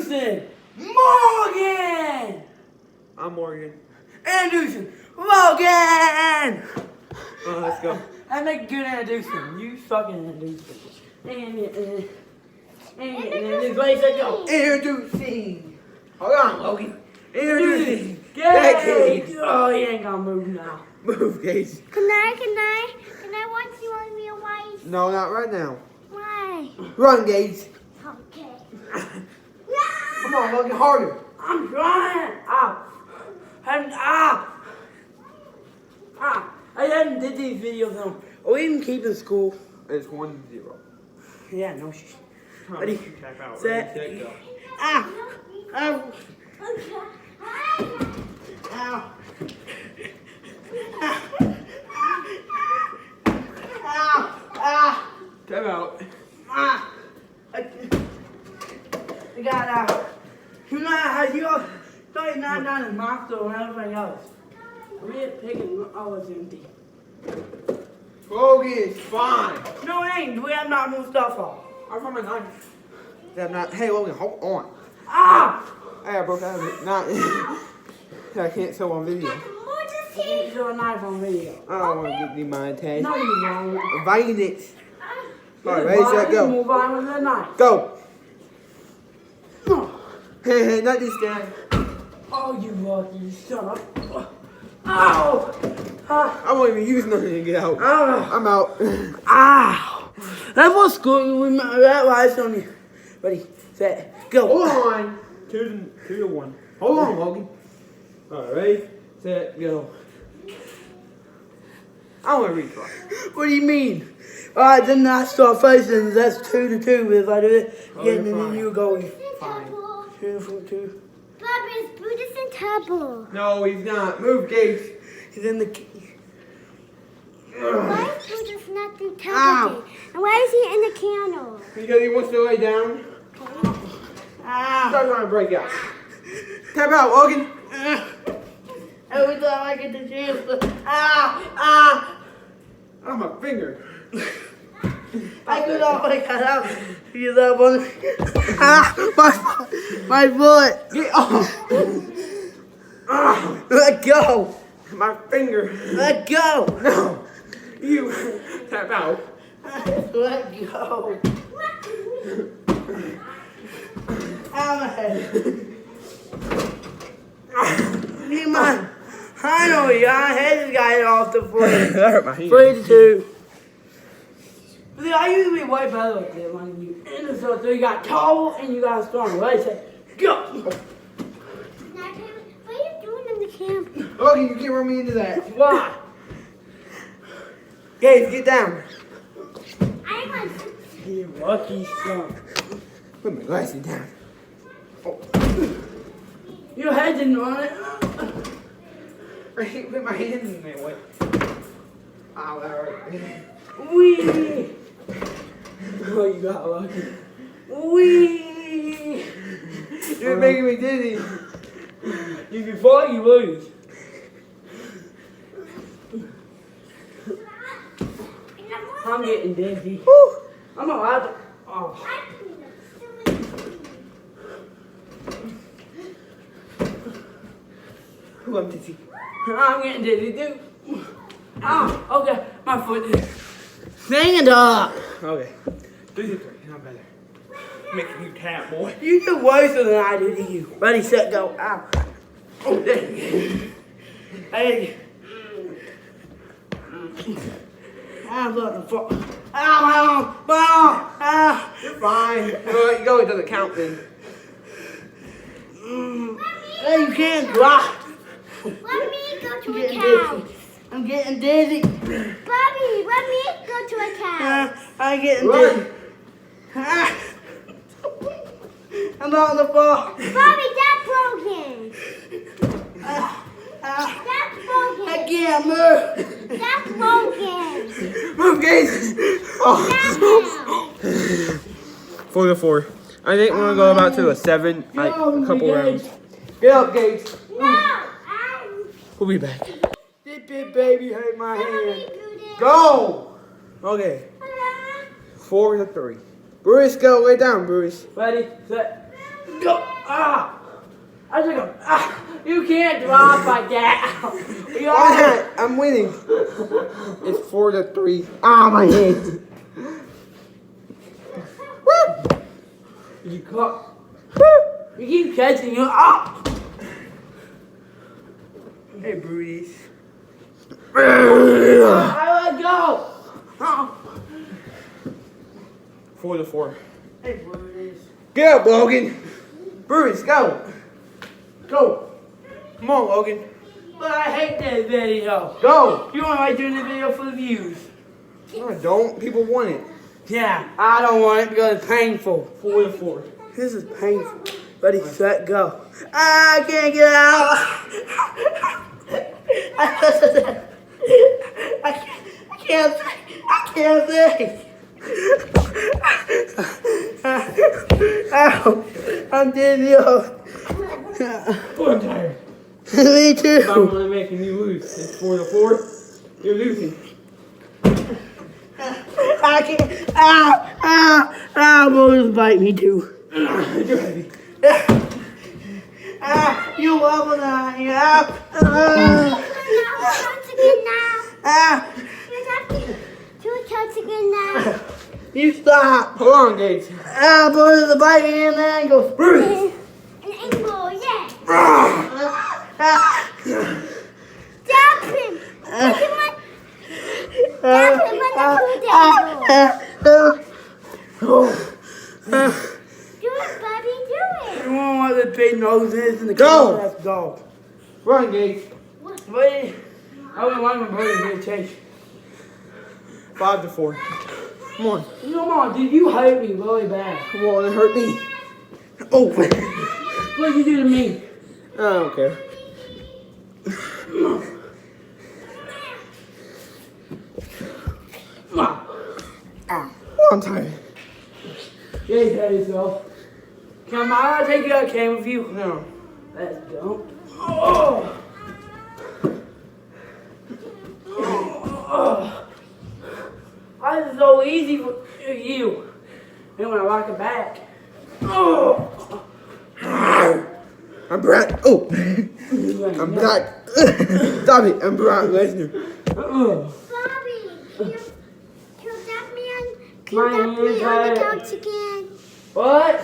Introducing Morgan. I'm Morgan. Introducing Morgan. Let's go. I make a good introduction. You fucking introduce it. And this way to go. Introducing. Hold on, Logan. Introducing. Gage. Gage. Oh, he ain't gonna move now. Move, Gage. Can I watch you on your wife? No, not right now. Why? Run, Gage. Okay. Come on, Logan, harder. I'm trying. I haven't did these videos on. Oh, we even keep in school. It's 1-0. Yeah, no shit. Ready? Set. Go. Ow. Ow. Okay. Ow. Time out. I got you know how you don't not down in monster and everything else. We had picking always empty. Logan, it's fine. No, it ain't. We have not moved stuff off. I'm from a knife. I'm not. Hey, Logan, hold on. Ah! Hey, I broke out of it. Not. I can't show on video. You show a knife on video. I don't want to get demonetized. No, you won't. Inviting it. Alright, ready, set, go. Move on with the knife. Go. No. Hey, not this guy. Oh, you lucky son of. Ow! I won't even use nothing to get out. Ow! I'm out. Ow! That was good. We that was on you. Ready, set, go. Hold on. 2-1. Hold on, Logan. Alright, ready, set, go. I want to retry. What do you mean? Alright, then I start first, and that's 2-2. If I do it, Oh, yeah, you're and then fine. you go. Fine. 2. Bobby, is Brutus in trouble? No, he's not. Move, Gage. He's in the. Why is Brutus not in Ow. trouble? And why is he in the candle? Because he wants to lay down. Ah! Start trying to break out. Tap out, Logan. Every time I get the chance to. Ah! Oh, my finger. I could always cut out. He's up on. My foot. Get off. Let go. My finger. Let go. No. You tap out. Let go. Ow, my head. Need my. I know you. I had this guy off the foot. That hurt my hand. 3-2. See, I usually be way better with it when you in the so you got tall and you got strong. Right? Say, go. What are you doing in the camp? Logan, you can't run me into that. Why? Gabe, get down. I want You lucky son. Put my glasses down. Oh. Your head didn't run it. I hate put my hands in that way. Ow, that hurt. Wee. Oh, you got lucky. Wee. You're making me dizzy. If you fall, you lose. I'm getting dizzy. Woo. I'm allowed to. Oh. Who I'm dizzy? I'm getting dizzy too. Oh, okay. My foot is. Sing it up. Okay. 3-3. Not better. Making you tap, boy. You do worse than I do to you. Ready, set, go. Ow. Oh, dang. Hey. I'm looking for. Ow, my arm. Ow. You're fine. You go, it doesn't count then. Hey, you can't drop. Let me go to I'm a getting couch. dizzy. I'm getting dizzy. Bobby, let me go to a couch. I'm getting Run. dizzy. I'm on the floor. Bobby, that's broken. That's broken. I can't move. That's broken. Move, Gabe. Oh. That's 4-4. I think we're gonna go about to a 7, like a couple rounds. Get up, Gabe. No. We'll be back. Dip it, baby, hurt my hand. Go. Okay. 4-3. Bruce, go. Lay down, Bruce. Ready, set, Go. Ah. I took a. Ah. You can't drop like that. You Why not? I'm winning. It's 4-3. Ah, my head. You caught. You keep catching you. Ah. Hey, Brudies. I let go. Oh. 4-4. Hey, Brudies. Get up, Logan. Bruce, go. Go. Come on, Logan. But I hate that video. Go. You want to do the video for the views? No, I don't. People want it. Yeah, I don't want it because it's painful. 4-4. This is painful. Ready, set, go. I can't get out. I can't think. Ow, I'm dizzy. I'm tired. Me I'm too. only making you lose. It's 4-4. You're losing. I can't. Ow, boys bite me too. You're heavy. You wobble now. You stop. Hold on, Gates. Boys are biting me in the ankle. Bruce. An angle, yeah. Ah. Stop him. Stop him on the Do it, buddy. Do it. You want what the big nose is in the Go. Let's go. Run, Gates. Wait. I wouldn't want my brother to chase. 5-4. Come on. Come on, dude. You hurt me really bad. Come on, it hurt me. Oh. What'd you do to me? I don't care. Oh, I'm tired. Yeah, you had yourself. Come on, I'll take you out camp with you. No. Let's go. Oh. Oh. Why is it so easy for you? Then when I rock it back. Oh. I'm Brock. Oh. I'm Brock. Stop it. I'm Brock Lesnar. Bobby, can you tap me on the couch again? What?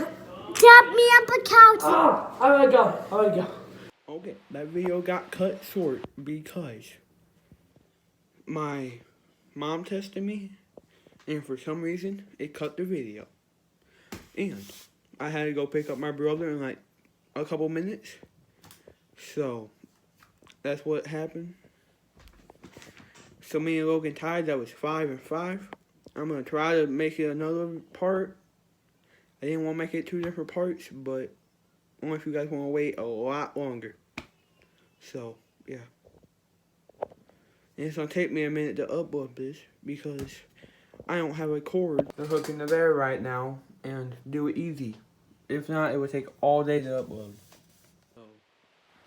Tap me on the couch. Oh, I gotta go. I gotta go. Okay, that video got cut short because my mom tested me, and for some reason, it cut the video. And I had to go pick up my brother in like a couple minutes. So, that's what happened. So me and Logan tied. That was 5-5. I'm going to try to make it another part. I didn't want to make it 2 different parts, but only if you guys want to wait a lot longer. So, yeah. And it's going to take me a minute to upload this because I don't have a cord to hook into there right now and do it easy. If not, it would take all day to upload.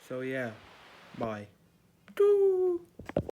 So yeah. Bye. Doo.